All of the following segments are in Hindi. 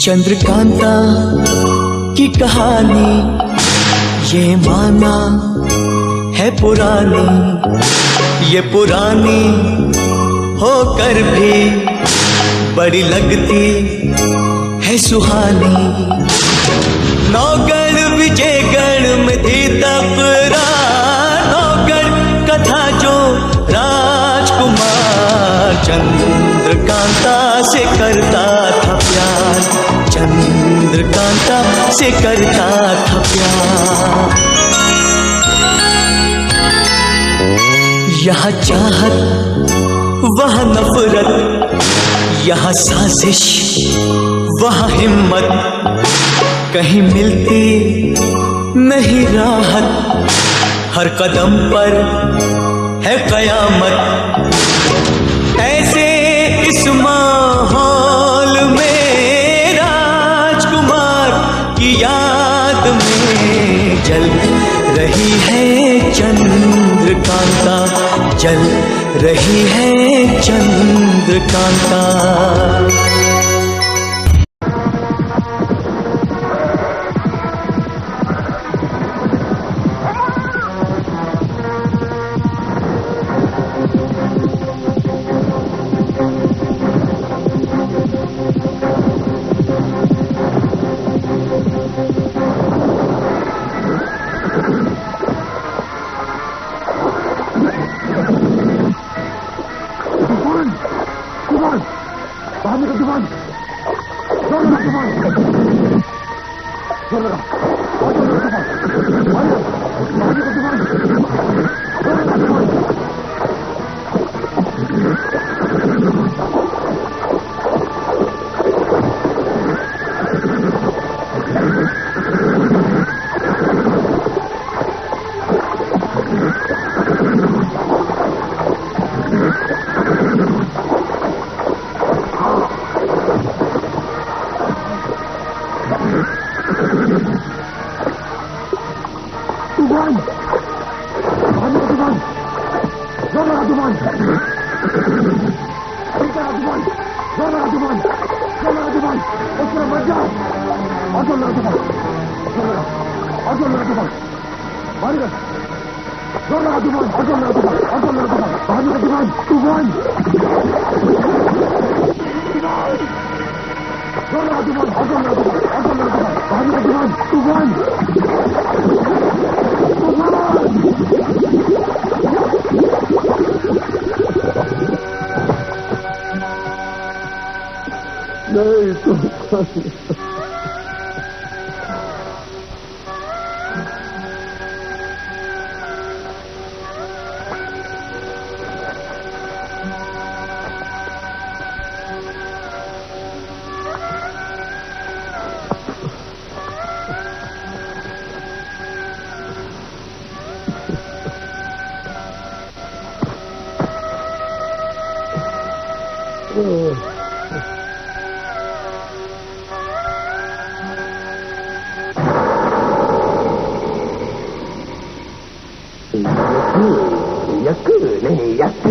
चंद्रकांता की कहानी ये माना है पुरानी, ये पुरानी होकर भी बड़ी लगती है सुहानी। नौगढ़ विजयगढ़ में थी तकरार, नौगढ़ कथा जो राजकुमार चंद्रकांता से करता था प्यार, चंद्रकांता से करता था प्यार। यहाँ चाहत वहाँ नफरत, यहाँ साजिश वहाँ हिम्मत, कहीं मिलती नहीं राहत, हर कदम पर है कयामत। ऐसे इस माहौल में राजकुमार की याद में जल रही है चंद्रकांता, जल रही है चंद्रकांता।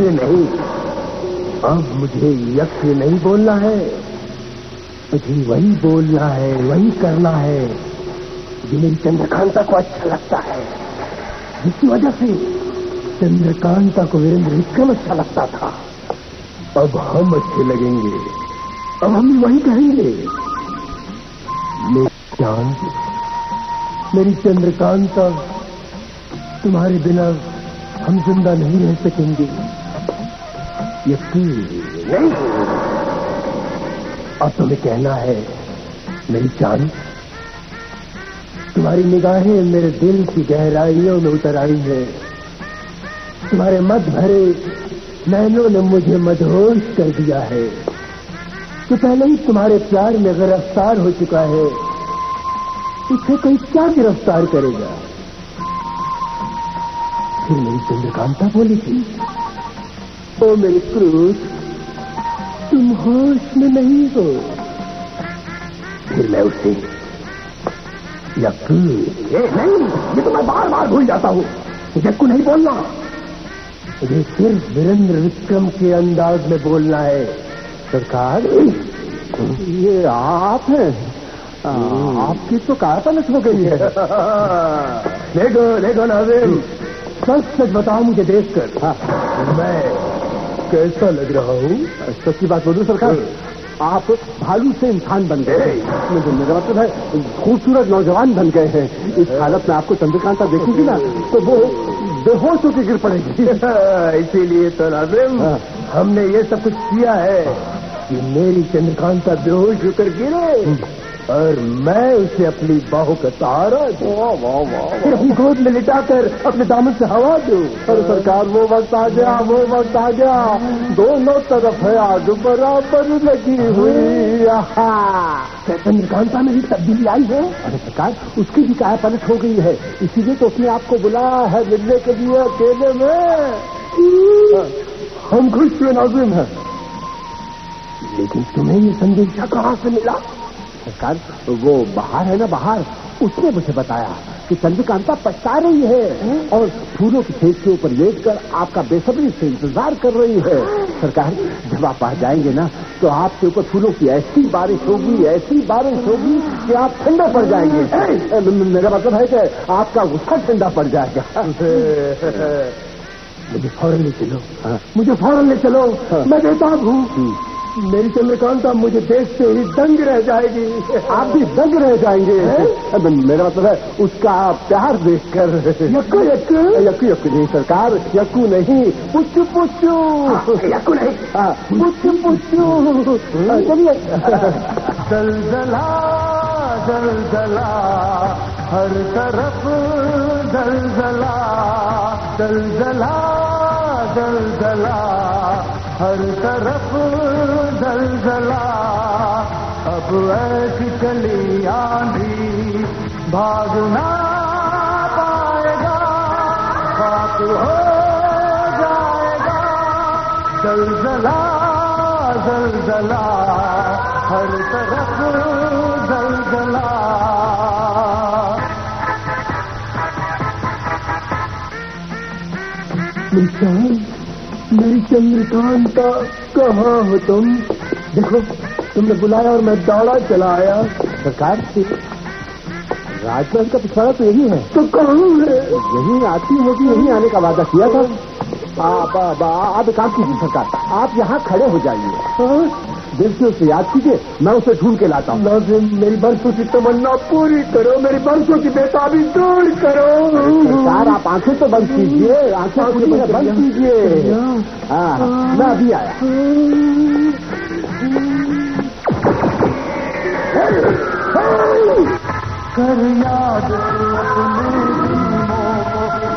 नहीं, अब मुझे यक नहीं बोलना है, मुझे वही बोलना है, वही करना है जो मेरी चंद्रकांता को अच्छा लगता है, जिसकी वजह से चंद्रकांता को वीरेंद्र विक्रम अच्छा लगता था। अब हम अच्छे लगेंगे, अब हम वही कहेंगे। मेरी जान, मेरी चंद्रकांता, तुम्हारे बिना हम जिंदा नहीं रह सकेंगे। यकीन नहीं, अब तुम्हें कहना है मेरी जान, तुम्हारी निगाहें मेरे दिल की गहराइयों में उतर आई है, तुम्हारे मद भरे नैनों ने मुझे मदहोश कर दिया है, तो पहले ही तुम्हारे प्यार में गिरफ्तार हो चुका है, इसे कोई क्या गिरफ्तार करेगा। फिर मेरी चंद्रकांता बोली थी, ओ मेरी क्रूस, तुम होश में नहीं हो। फिर मैं उससे यक्कू, नहीं, ये तो मैं बार बार भूल जाता हूँ, यक्कू नहीं बोलना, मुझे सिर्फ वीरेंद्र विक्रम के अंदाज में बोलना है। सरकार, ये आप हैं? आपकी तो काया पलट हो गई है। देखो देखो नाज़िम, सच सच बताओ मुझे देखकर मैं कैसा लग रहा हूँ? सच्ची बात बोलूं सरकार, आप भालू से इंसान बन गए। मेरा मतलब है खूबसूरत नौजवान बन गए हैं। इस हालत में आपको चंद्रकांता देखेगी ना तो वो बेहोश होकर गिर पड़ेगी। इसीलिए तो नाज़िम हमने ये सब कुछ किया है कि मेरी चंद्रकांता बेहोश होकर गिरे और मैं उसे अपनी बाहों का सहारा फिर अपनी गोद में लिटाकर अपने दामन से हवा दूं। अरे सरकार वो वक्त आ गया, वो वक्त आ गया, दोनों तरफ है आग बराबर लगी हुई। चंद्रकांता में भी तब्दीली आई है? अरे सरकार उसकी भी काया पलट हो गई है, इसीलिए तो उसने आपको बुलाया है मिलने के लिए अकेले में। हम खुश हुए नाज़िम हैं, लेकिन तुम्हें ये संदेशा कहाँ से मिला? सरकार वो बाहर है ना, बाहर उसने मुझे बताया कि चंद्रकांता पछता रही है और फूलों की खेत के ऊपर लेटकर आपका बेसब्री से इंतजार कर रही है। सरकार जब आप आ जाएंगे ना तो आपके ऊपर फूलों की ऐसी बारिश होगी, ऐसी बारिश होगी कि आप ठंडा पड़ जाएंगे। मेरा मतलब है कि आपका गुस्सा ठंडा पड़ जाएगा। मुझे फौरन ले चलो, मुझे फौरन ले चलो, मैं देता हूँ। मेरी चंद्रकांता मुझे देखते ही दंग रह जाएगी। आप भी दंग रह जाएंगे। मेरा मतलब है उसका प्यार देखकर। यक्कू यक्कू यक्कू यक्कू नहीं सरकार, यक्कू नहीं, पुच्चू पुच्चू। यक्कू नहीं, पुच्चू पुच्चू। चलिए। दलदला दलदला हर तरफ दलदला, दलदला दलदला हर तरफ दलदला। अब ऐसी चली आंधी भाग ना पाएगा, बात हो जाएगा। दलदला दलदला हर तरफ दलदला। मेरी चंद्रकांता कहाँ हो तुम? देखो तुमने बुलाया और मैं दौड़ा चला आया। सरकार राजमहल का पिछवाड़ा तो यही है। तो कहाँ है? यही आती होगी, यही आने का वादा किया था। आप एक काम कीजिए सरकार, आप यहाँ खड़े हो जाइए, देखिए उसे याद कीजिए, मैं उसे ढूंढ के लाता हूँ। मेरी बरसों की तमन्ना पूरी करो, मेरी बरसों की बेताबी दूर करो। सरकार आप आंखें तो बंद कीजिए, आंखें बंद कीजिए। हाँ मैं अभी आया। कर याद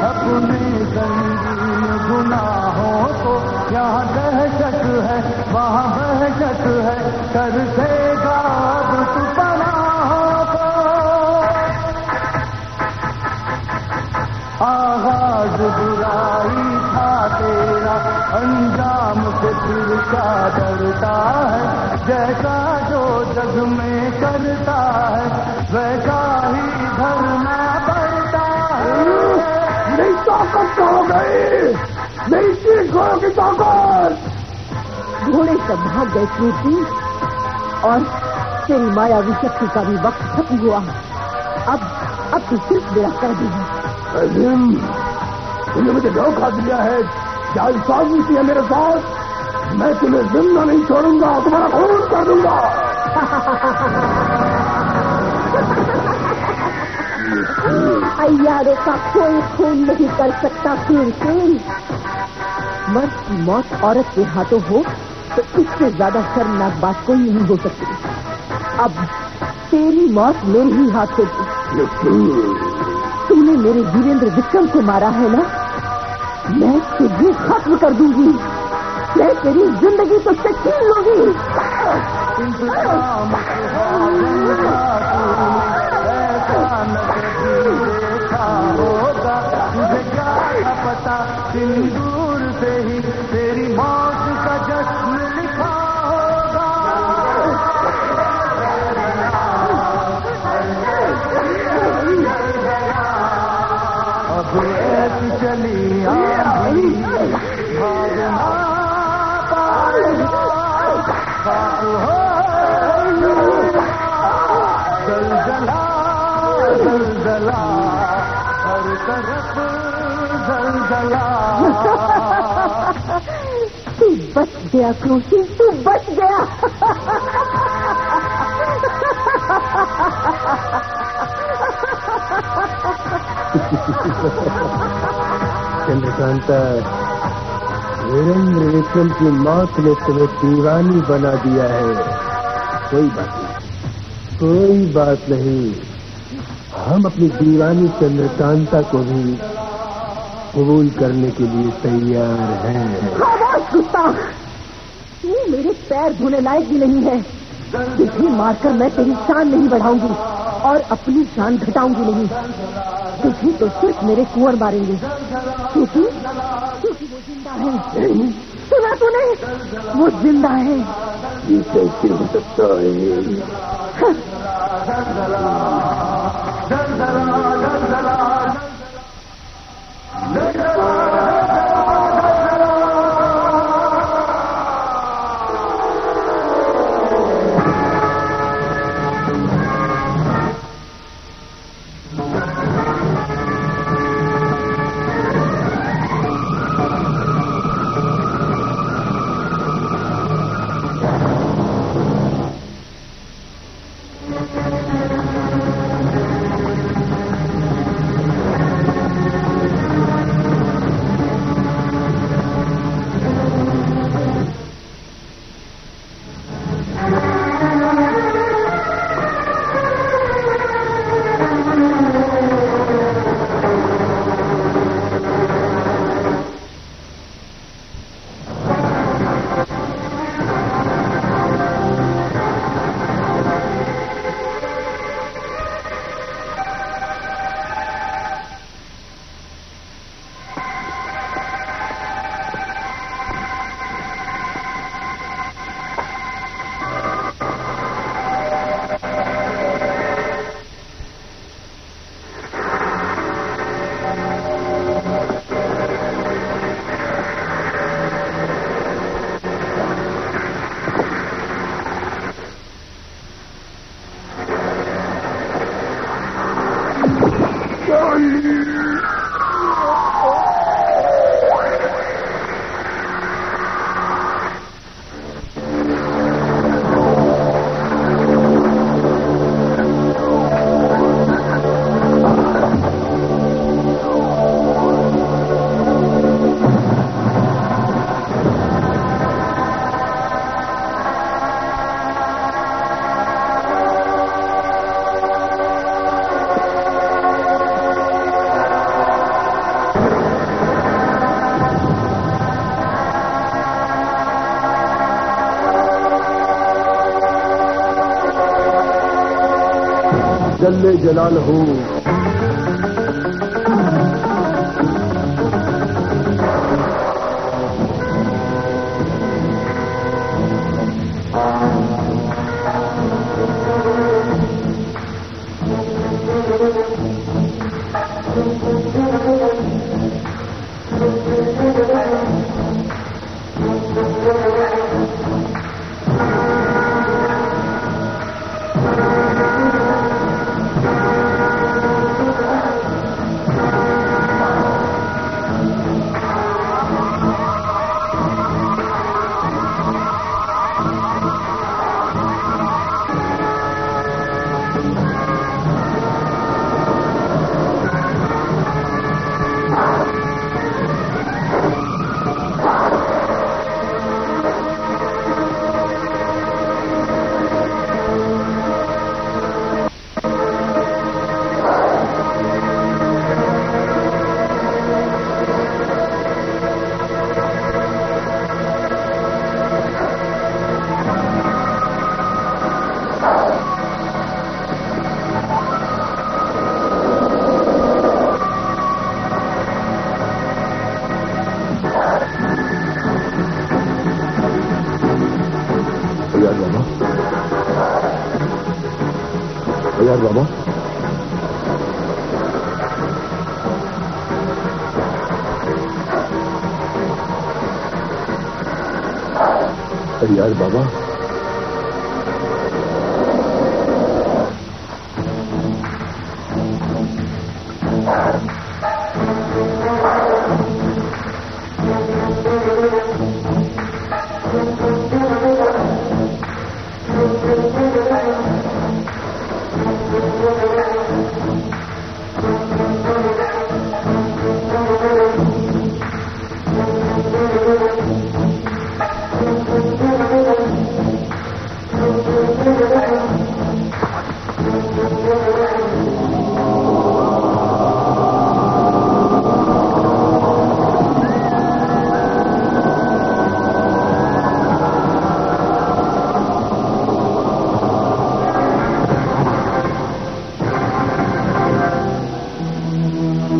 अपने संगीन गुनाहों को, यहाँ दहशत है वहाँ बहशत है, कर देगा अब तू पनाहों को। आगाज बुराई था तेरा, अंजाम से फिर क्या डरता है, जैसा जो जग में करता है वैसा ही धरना पड़ता है। मेरी ताकत हो गई, मेरी चीज की ताकत। घोड़े सब भाग गए कीर्ति, और तेरी मायावी शक्ति का भी वक्त खत्म हुआ। अब तू सिर्फ मेरा कर दी है। अजीम, तुमने मुझे धोखा दिया है, जालसाजी की है मेरे साथ। मैं तुम्हें जिंदा नहीं छोड़ूंगा, तुम्हारा खून कर दूंगा। अय्यारों का कोई खून नहीं कर सकता कीर्ति। मर्द की मौत औरत के हाथों हो तो इससे ज्यादा शर्मनाक बात कोई नहीं हो सकती। अब तेरी मौत मेरे ही हाथ होगी। तूने मेरे वीरेंद्र विक्रम को मारा है ना, मैं तुझे खत्म कर दूंगी। मैं तेरी जिंदगी तो छीन लूंगी। तुझे क्या पता सिंदूर से ही तेरी मौत का जश्न लिखा होगा। अब ऐसी चली आंधी भागना पाएगा, बात हो जलजला, हर तरफ जलजला। तू बच गया क्रूसी, तू बच गया। चंद्रकांता, वीरेंद्र विक्रम की मौत ने तुम्हें दीवानी बना दिया है। कोई बात नहीं, कोई बात नहीं। हम अपनी दीवानी चंद्रकांता को भी कबूल करने के लिए तैयार हैं। खामोश गुस्ताख, तू मेरे पैर धोने लायक भी नहीं है। तुझे मारकर मैं तेरी शान नहीं बढ़ाऊंगी और अपनी शान घटाऊंगी नहीं। तुझे तो सिर्फ मेरे कुंवर मारेंगे, क्योंकि वो जिंदा है। सुना तूने? वो जिंदा है। ये कैसे हो सकता है? जल्ले जलाल हो। यार बाबा, यार बाबा,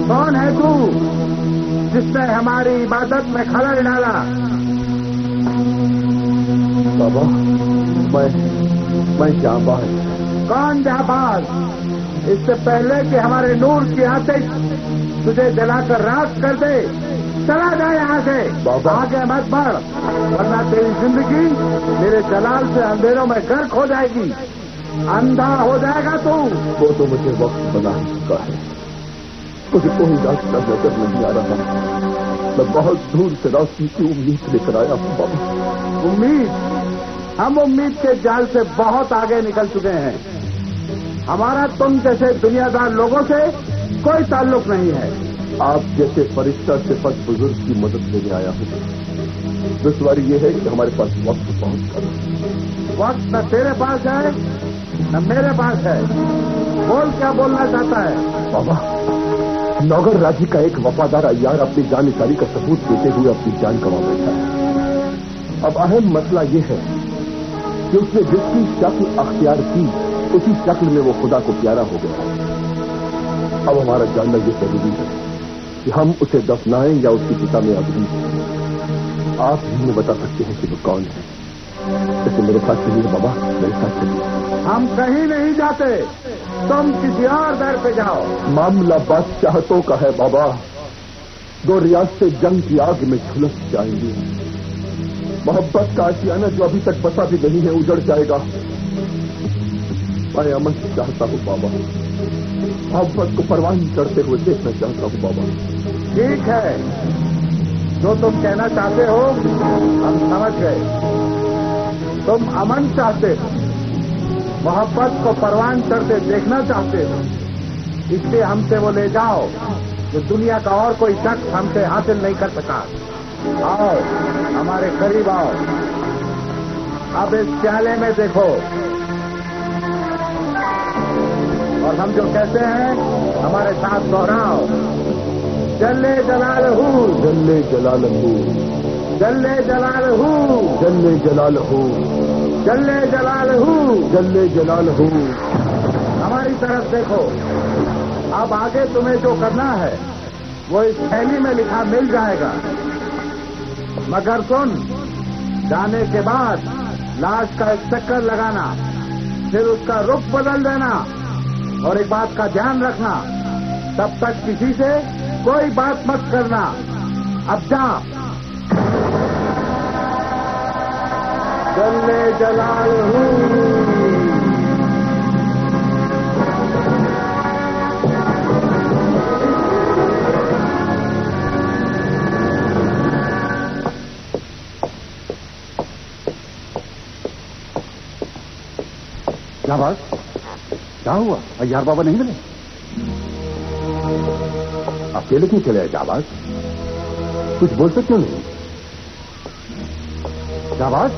कौन है तू जिसने हमारी इबादत में खलल डाला? बाबा, मैं जाबाज। कौन जाबाज? इससे पहले कि हमारे नूर की आतिश तुझे जलाकर राख कर दे, चला जा यहाँ से। बाबा। आगे मत बढ़, वरना तेरी जिंदगी मेरे जलाल से अंधेरों में गर्क हो जाएगी, अंधा हो जाएगा तू। वो तो मुझे वक्त बना चुका है, मुझे कोई रास्ता नजर नहीं आ रहा। मैं बहुत दूर से रोशनी की उम्मीद लेकर आया हूँ बाबा। उम्मीद? हम उम्मीद के जाल से बहुत आगे निकल चुके हैं। हमारा तुम जैसे दुनियादार लोगों से कोई ताल्लुक नहीं है। आप जैसे फरिश्ता सिफत बुजुर्ग की मदद लेने आया हूँ। दुश्वारी ये है कि हमारे पास वक्त बहुत कम है। वक्त न तेरे पास है न मेरे पास है। बोल, क्या बोलना चाहता है? बाबा, नौगर राजी का एक वफादार अय्यार अपनी जानकारी का सबूत देते हुए अपनी जान गंवा बैठा है। अब अहम मसला यह है कि उसने जिसकी शक्ल अख्तियार की, उसी शक्ल में वो खुदा को प्यारा हो गया। अब हमारा जानना यह जरूरी है कि हम उसे दफनाएं या उसकी पिता में अग्नि। आप ही हमें बता सकते हैं कि वो कौन है। जैसे मेरे साथ चलिए बाबा, मेरे साथ चलिए। हम कहीं नहीं जाते, तुम किसी और दर पे जाओ। मामला बादशाहतों का है बाबा। दो रियासतें जंग की आग में झुलस जाएंगी। मोहब्बत का आशियाना जो अभी तक बसा भी नहीं है उजड़ जाएगा। मैं अमन चाहता हूँ बाबा, मोहब्बत को परवान चढ़ते हुए देखना चाहता हूँ बाबा। ठीक है, जो तुम कहना चाहते हो हम समझ गए। तुम अमन चाहते हो, मोहब्बत को परवान चढ़ते देखना चाहते हो, इसलिए हमसे वो ले जाओ जो दुनिया का और कोई शख्स हमसे हासिल नहीं कर सका। आओ, हमारे करीब आओ। अब इस प्याले में देखो, और हम जो कहते हैं हमारे साथ दोहराओ। जल्ले जलालहू, जल्ले जलालहू, जल्ले जलालहू, जल्ले जलालहू, जल्ले जलालहू। जल्ले जलालहू। हमारी तरफ देखो। अब आगे तुम्हें जो करना है वो इस थैली में लिखा मिल जाएगा, मगर सुन, जाने के बाद लाश का एक चक्कर लगाना, फिर उसका रुख बदल देना, और एक बात का ध्यान रखना, तब तक किसी से कोई बात मत करना। अब जा। जल्ले जलालहू। क्या बात, क्या हुआ? अय्यार बाबा नहीं मिले? अकेले क्यों चले जाबाज? कुछ बोल सकते हो नहीं? जाबाज,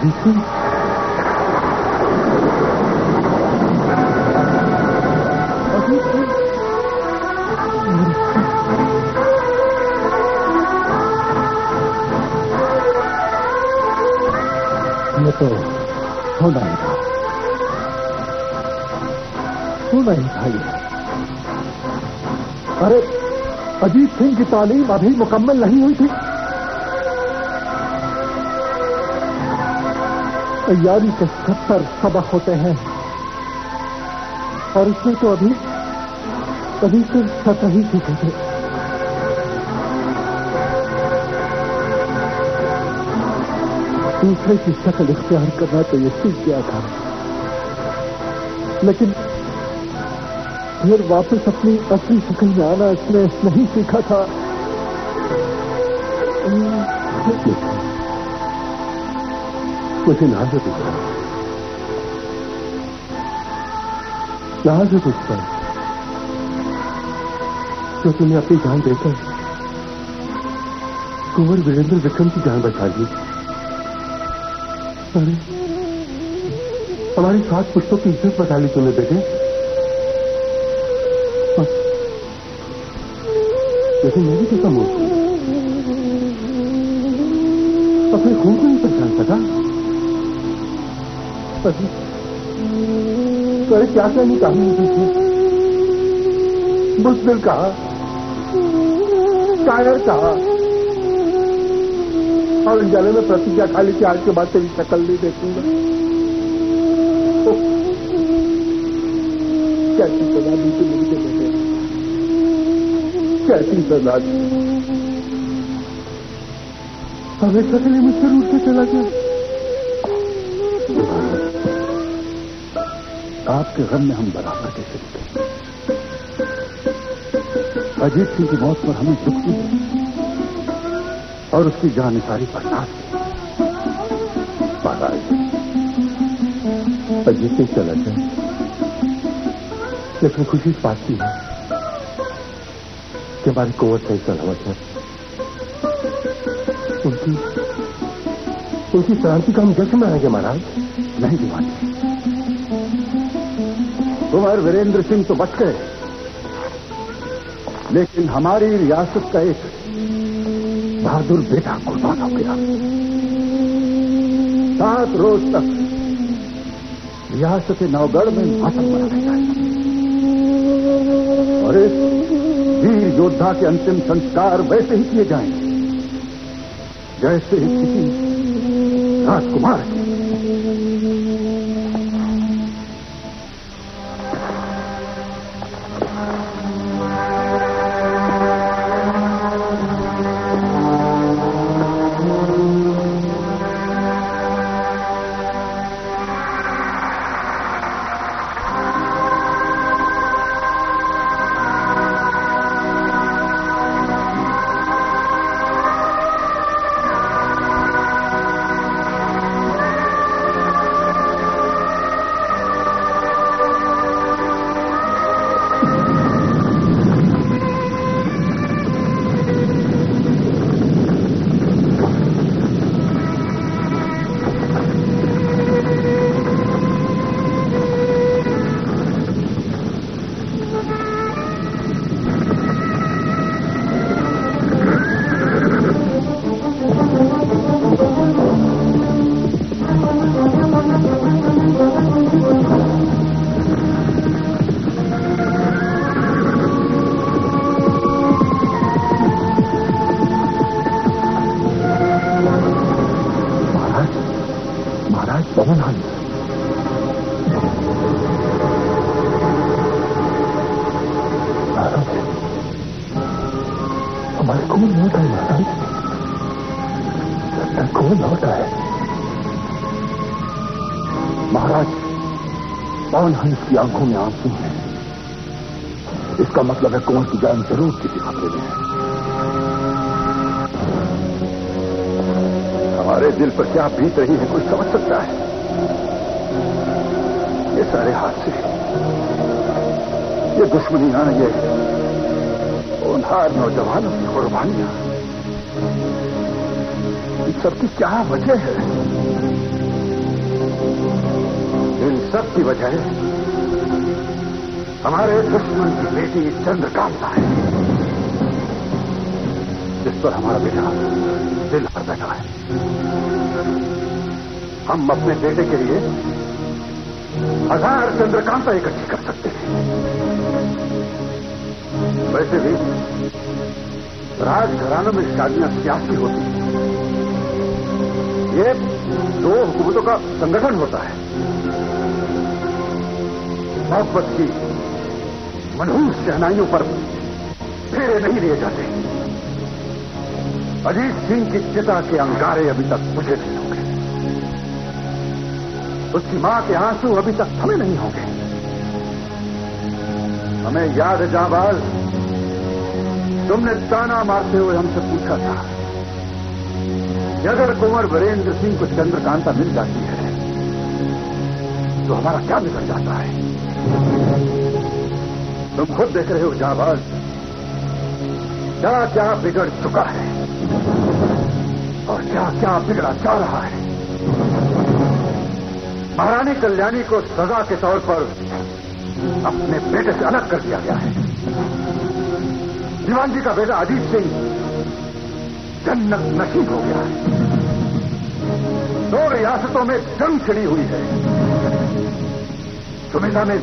अजीत सिंह, अजीत सिंह, ये तो होना ही था, होना ही था ये। अरे अजीत सिंह की तालीम अभी मुकम्मल नहीं हुई थी। तैयारी के 70 सबक होते हैं और इसमें तो अभी सिर्फ 7 ही सीखे थे। दूसरे की शक्ल इख्तियार करना तो ये सीख गया था, लेकिन फिर वापस अपनी असली शक्ल में आना इसने नहीं सीखा था। मुझे नाज है उस पर जो तुमने अपनी जान देकर कुंवर वीरेंद्र विक्रम की जान बचा ली। अरे हमारी 7 पुश्तों की इज्जत बता ली तुमने बेटे। लेकिन मैं भी तो कम हूं, अपने खून को नहीं पहचान सका। अरे क्या क्या नहीं कहा मुझे, बुज़दिल कहा, शायर कहा, और उजाले में प्रतिज्ञा खा ली कि आज के बाद तेरी शक्ल नहीं देखूंगा। कैसी सजा दी थी मुझे बेटे, कैसी सजा दी। हमेशा के लिए मुझसे रूठ के चला गया। आपके गम में हम बराबर के शरीक हैं। अजीत सिंह की मौत पर हमें दुख भी है और उसकी जानिसारी बर्दाश्त। महाराज, अजीत सिंह चला जाए, लेकिन खुशी इस बात की है कि हमारी कुंवर सही सलामत है। उनकी क्रांति का हम जश्न मनाएंगे महाराज। नहीं दीवान, कुंवर वीरेंद्र सिंह तो बच गए, लेकिन हमारी रियासत का एक बहादुर बेटा कुर्बान हो गया। 7 रोज तक रियासत नौगढ़ में मातम मनाया जाएगा और इस वीर योद्धा के अंतिम संस्कार वैसे ही किए जाएंगे जैसे किसी राजकुमार के। की आंखों में आंसू हैं, इसका मतलब है कुंवर की जान जरूर किसी खतरे में है। हमारे दिल पर क्या बीत रही है कोई समझ सकता है। ये सारे हादसे, ये दुश्मनियां, ये होनहार नौजवानों की कुर्बानियां, इन सबकी क्या वजह है? इन सब की वजह हमारे दुश्मन की बेटी चंद्रकांता है, जिस पर हमारा बेटा दिल हार बैठा है। हम अपने बेटे के लिए 1000 चंद्रकांता इकट्ठी कर सकते हैं। वैसे भी राजघरानों में शादियां सियासी होती हैं। ये 2 हुकूमतों का संगठन होता है। मोहब्बत की मनहूस शहनाइयों पर फेरे नहीं लिए जाते। अजीत सिंह की चिता के अंगारे अभी तक बुझे नहीं होंगे, उसकी मां के आंसू अभी तक थमे नहीं होंगे। हमें याद है जाबाज, तुमने ताना मारते हुए हमसे पूछा था कि अगर कुंवर वीरेंद्र सिंह को चंद्रकांता मिल जाती है तो हमारा क्या बिगड़ जाता है। तुम खुद देख रहे हो जाबाज, क्या क्या बिगड़ चुका है और क्या क्या बिगड़ा जा रहा है। महारानी कल्याणी को सजा के तौर पर अपने बेटे से अलग कर दिया गया है। दीवान जी का बेटा अजीत सिंह जन्नत नसीब हो गया है। 2 रियासतों में जंग छिड़ी हुई है। सुमेधा में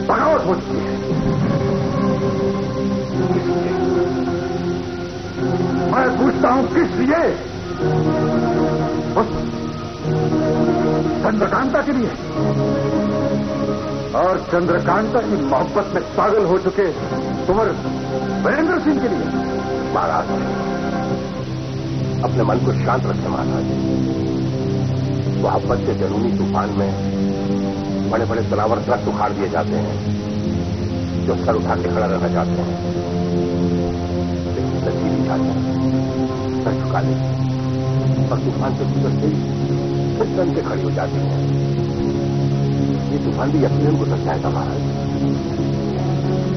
बगावत हो चुकी है। मैं पूछता हूं किस लिए? उस चंद्रकांता के लिए और चंद्रकांता की मोहब्बत में पागल हो चुके कुंवर वीरेंद्र सिंह के लिए। महाराज, अपने मन को शांत रखें महाराज। मोहब्बत के जुनूनी तूफान में बड़े बड़े तनावर दरख्त उखाड़ दिए जाते हैं जो सर उठा के खड़ा रहना चाहते हैं, लेकिन लचीली छाती सर झुका लेती और तूफान से गुजरते ही फिर तन के खड़ी हो जाती है। ये तूफान भी यकीनन को सकता है महाराज।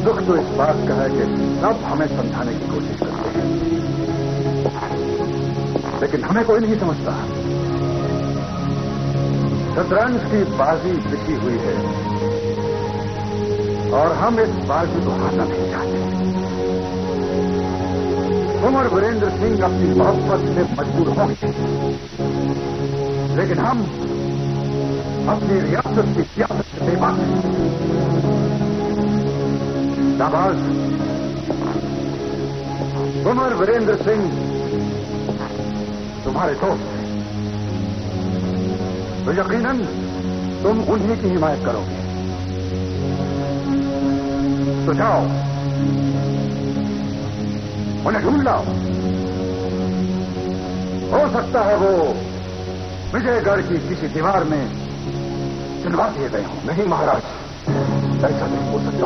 दुख तो इस बात का है कि सब हमें समझाने की कोशिश करते हैं, लेकिन हमें कोई नहीं समझता। शतरंज की बाजी बिछी हुई है और हम इस बाजी को हारना नहीं चाहते। कुंवर वीरेंद्र सिंह अपनी मोहब्बत से मजबूर होंगे, लेकिन हम अपनी रियासत की सियासत से बेबाक हैं। शाबाश, कुंवर वीरेंद्र सिंह तुम्हारे दोस्त हैं, तो यकीनन तुम उन्हीं की हिमायत करोगे। तो जाओ, उन्हें ढूंढ लाओ। हो सकता है वो विजयगढ़ की किसी दीवार में चुनवा दिए गए हों। नहीं महाराज, ऐसा नहीं हो सकता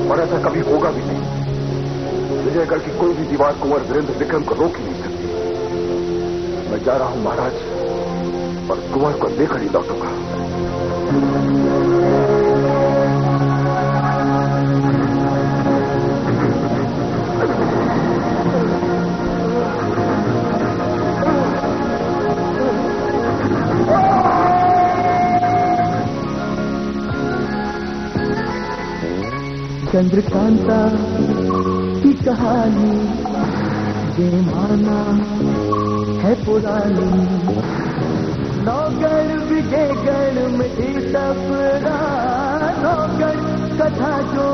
और ऐसा कभी होगा भी नहीं। विजयगढ़ की कोई भी दीवार कुंवर वीरेंद्र विक्रम को रोक ही नहीं सकती। मैं जा रहा हूं महाराज, और कुंवर को लेकर ही लौटूंगा। चंद्रकांता की कहानी बेमाना है पुरानी। नौगढ़ विजयगढ़ में तपरा नौगढ़ कथा जो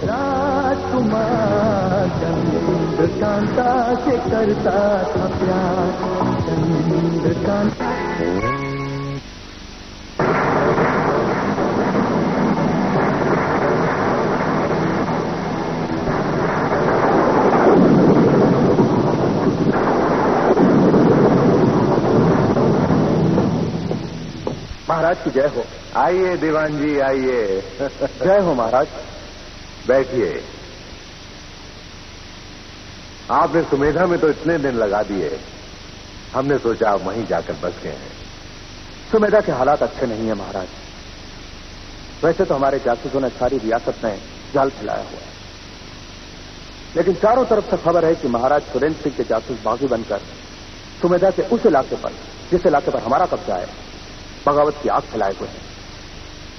राजकुमार चंद्रकांता से करता था प्यार। चंद्रकांता महाराज की जय हो। आइए दीवान जी, आइए। जय हो महाराज। बैठिए। आपने सुमेधा में तो इतने दिन लगा दिए, हमने सोचा आप वहीं जाकर बस गए हैं। सुमेधा के हालात अच्छे नहीं है महाराज। वैसे तो हमारे जासूसों ने सारी रियासत में जाल फैलाया हुआ है, लेकिन चारों तरफ से खबर है कि महाराज सुरेंद्र सिंह के जासूस बागी बनकर सुमेधा के उस इलाके पर, जिस इलाके पर हमारा कब्जा है, बगावत की आग फैलाए हुए हैं।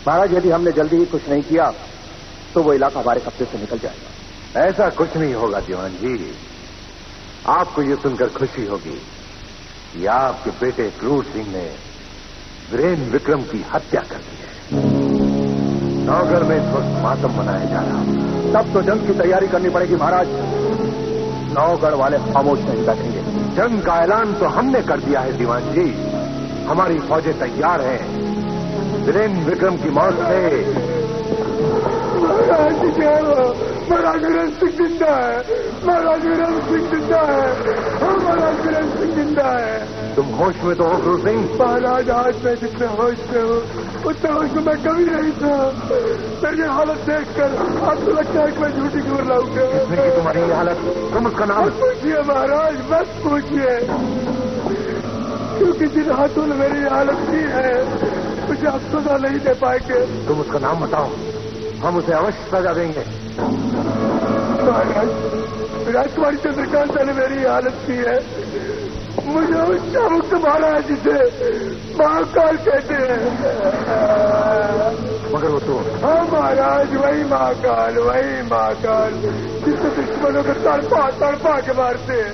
महाराज, यदि हमने जल्दी ही कुछ नहीं किया तो वो इलाका हमारे कब्जे से निकल जाएगा। ऐसा कुछ नहीं होगा दीवान जी। आपको ये सुनकर खुशी होगी कि आपके बेटे क्रूर सिंह ने वीरेंद्र विक्रम की हत्या कर दी है। नौगढ़ में इस वक्त मातम मनाया जा रहा है। तब तो जंग की तैयारी करनी पड़ेगी महाराज। नौगढ़ वाले खामोश नहीं बैठेंगे। जंग का ऐलान तो हमने कर दिया है दीवान जी। हमारी फौजें तैयार हैं। वीरेंद्र विक्रम की मौत से महाराज वीरेंद्र सिंह जिंदा है। महाराज वीरेंद्र सिंह जिंदा है। महाराज वीरेंद्र सिंह जिंदा है। तुम होश में तो हो क्रूर सिंह? महाराज, आज मैं जितने होश में हूँ उतने होश में मैं कभी नहीं था। मेरी हालत देखकर आपको लगता है कि मैं झूठी खबर लाऊंगा। किसने की तुम्हारी ये हालत? तुम उसका नाम मत पूछिए महाराज, मत पूछिए, क्योंकि जिन हाथों ने मेरी हालत की है मुझे आप सजा नहीं दे पाएंगे। तुम उसका नाम बताओ, हम उसे अवश्य सजा देंगे। महाराज, राजकुमारी चंद्रकांत ने मेरी हालत की है। मुझे उस चाबुक महाराज जिसे महाकाल कहते हैं। मगर वो तो? हाँ महाराज, वही महाकाल जिससे दुश्मनों को तड़पा के मारते हैं।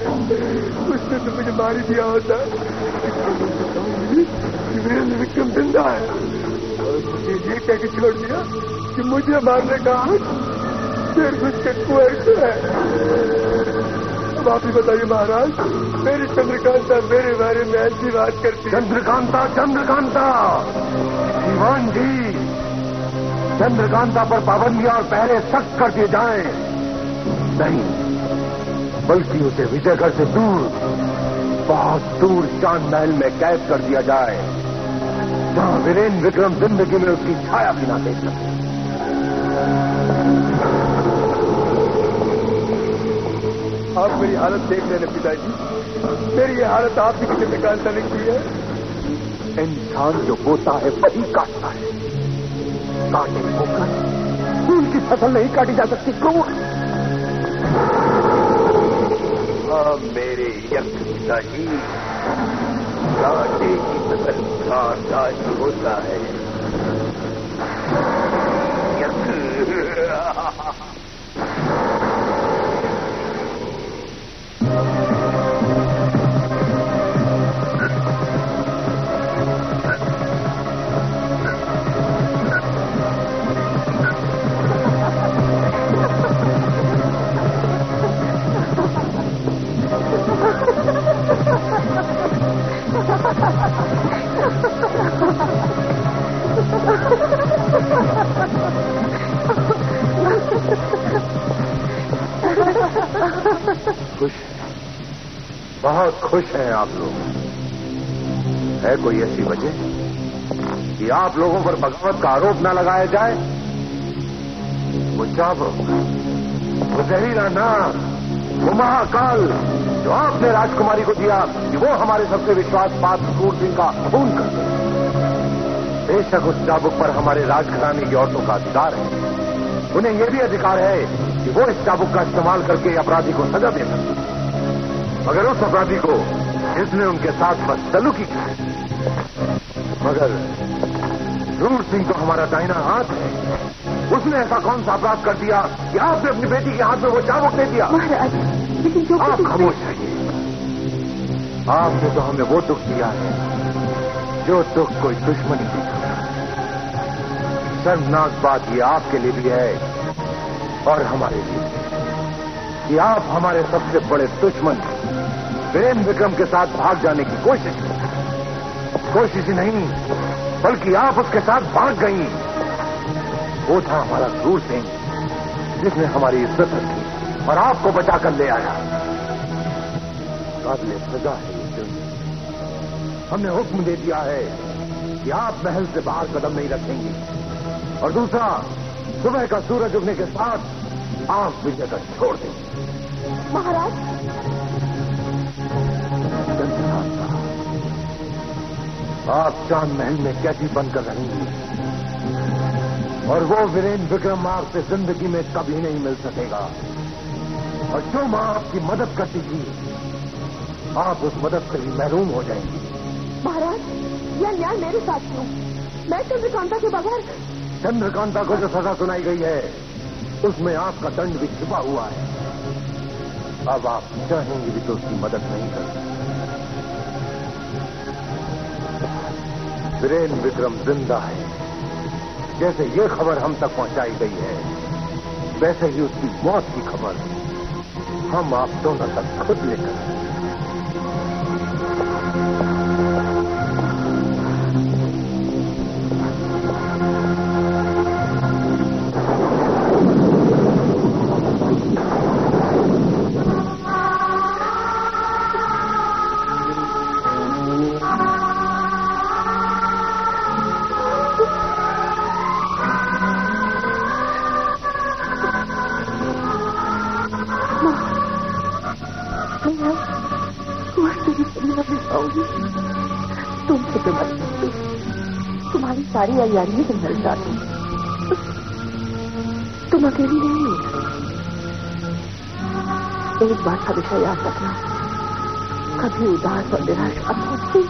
उसने तो मुझे मार ही दिया होता। वीरेंद्र विक्रम जिंदा है और मुझे ये कह के छोड़ दिया कि मुझे मारने का हक सिर्फ उसके कुंवर को है। अब आप ही बताइए महाराज, मेरी चंद्रकांता मेरे बारे में ऐसी बात करती है। चंद्रकांता दीवान जी, चंद्रकांता पर पाबंदियां और पहरे सख्त कर दिए जाएं। नहीं, बल्कि उसे विजयगढ़ से दूर, बहुत दूर चांद महल में कैद कर दिया जाए, जहां वीरेंद्र विक्रम जिंदगी में उसकी छाया भी ना देख सके। आप मेरी हालत देख लेने पिताजी। मेरी ये हालत आपकी चंद्रकांता ने की है। इंसान जो बोता है वही काटता है। काटे होकर फूल की फसल नहीं काटी जा सकती। क्रूर मेरे यज्ञ पिताजी, काटे की फसल काटता ही होता है। खुश, बहुत खुश हैं आप लोग। है कोई ऐसी वजह कि आप लोगों पर बगावत का आरोप न लगाया जाए? वो चाबुक, वो जहीरा नाम, वो महाकाल जो आपने राजकुमारी को दिया कि वो हमारे सबसे विश्वास पात्र क्रूर सिंह का खून कर दे। बेशक उस चाबुक पर हमारे राजघराने की औरतों का अधिकार है। उन्हें यह भी अधिकार है कि वो इस चाबुक का इस्तेमाल करके अपराधी को सजा दे सकते। मगर उस अपराधी को जिसने उनके साथ बदसलूकी की है, मगर क्रूर सिंह तो हमारा दाहिना हाथ है। उसने ऐसा कौन सा अपराध कर दिया कि आपने अपनी बेटी के हाथ में वो चाबुक दे दिया? महाराज, लेकिन जो आप खामोश रहिए। आपने तो हमें वो दुख दिया है जो दुख कोई दुश्मनी दे सकता। शर्मनाक बात ये आपके लिए भी है और हमारे लिए कि आप हमारे सबसे बड़े दुश्मन वीरेंद्र विक्रम के साथ भाग जाने की कोशिश ही नहीं, बल्कि आप उसके साथ भाग गई। वो था हमारा क्रूर सिंह जिसने हमारी इज्जत रखी और आपको बचाकर ले आया। काबिल सजा है ये जुर्म। हमने हुक्म दे दिया है कि आप महल से बाहर कदम नहीं रखेंगे, और दूसरा, सुबह का सूरज उगने के साथ आप विजयगढ़ छोड़ देंगे। महाराज, आप चांद महल में कैदी बनकर रहेंगी और वो वीरेंद्र विक्रम आपसे जिंदगी में कभी नहीं मिल सकेगा। और जो मां आपकी मदद करती थी, आप उस मदद से भी महरूम हो जाएंगी। महाराज, यह न्याय मेरे साथ क्यों? मैं चंद्रकांता के बगैर। चंद्रकांता को जो सजा सुनाई गई है उसमें आपका दंड भी छिपा हुआ है। अब आप चाहेंगे भी तो उसकी मदद नहीं कर सकते। वीरेन विक्रम जिंदा है। जैसे ये खबर हम तक पहुंचाई गई है वैसे ही उसकी मौत की खबर हम आप दोनों तक खुद लेकर तुम फिक्र मत करो, तुम्हारी सारी अयारियां संभल जाती। तुम अकेली नहीं हो। एक बात हमेशा याद रखना, कभी उदास और निराश मत होती।